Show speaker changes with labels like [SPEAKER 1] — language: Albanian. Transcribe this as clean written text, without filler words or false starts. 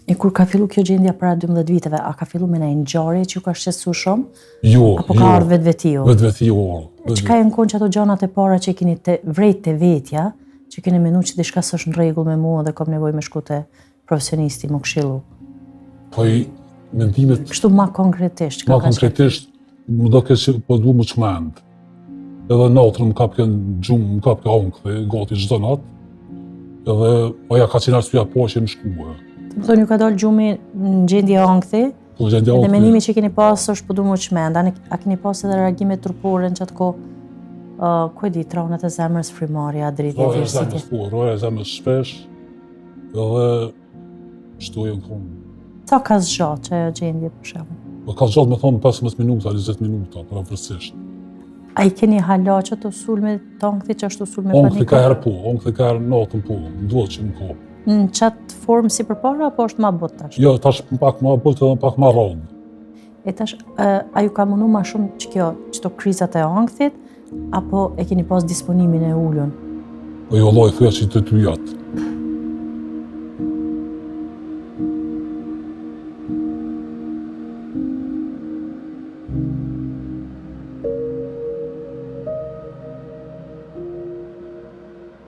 [SPEAKER 1] E kur ka fillu kjo gjendja para 12 viteve, a ka fillu me një ngjarje që ju ka shqetësuar shumë?
[SPEAKER 2] Jo,
[SPEAKER 1] apo ka ardhur vetvetiu?
[SPEAKER 2] Vetvetiu.
[SPEAKER 1] Çka janë konë që ato gjanat e para që keni vrejt te vetja, që keni menuar që diçka s'është në rregull me mua dhe kam nevojë me shku te profesionisti më këshillu?
[SPEAKER 2] Po i mendimet...
[SPEAKER 1] Kështu ma konkretisht.
[SPEAKER 2] Ma konkretisht, më do që po du më çmend. Edhe natën më kap kënë gjumë, më kap kënë ankthi, gati çdo natë. Edhe aja ka qenë arsyeja po që më shkua.
[SPEAKER 1] Më thonë ju ka dalë gjumi në gjendje ankthi, dhe menimi që keni pas është po du më çmend. A keni pas edhe reagime trupore në qatë kohë? Ku e di, traumat e zemrës, frymarrja, dritje, vlerësitje?
[SPEAKER 2] Roja e zemrës shpesh, edhe shtu e në konë.
[SPEAKER 1] Sa ka zgjatë që ajo gjendje për shembull?
[SPEAKER 2] Po ka zgjatë me thonë 15 minuta, 20 minuta, pavarësisht.
[SPEAKER 1] A i keni hala që të sulme të ankthi që ashtu sulme panikë?
[SPEAKER 2] Ankthi ka herë po, ankthi ka herë natën po, më duhet që më kopë.
[SPEAKER 1] Në qatë formë si përpara, apo është ma bot tash?
[SPEAKER 2] Jo, tash pak ma bot edhe pak ma rrallë.
[SPEAKER 1] E tash, a ju ka mundu ma shumë që qëto krizat e ankthit, apo e keni pas disponimin e ullën?
[SPEAKER 2] Po jo, Allah i thuja që të ty jatë.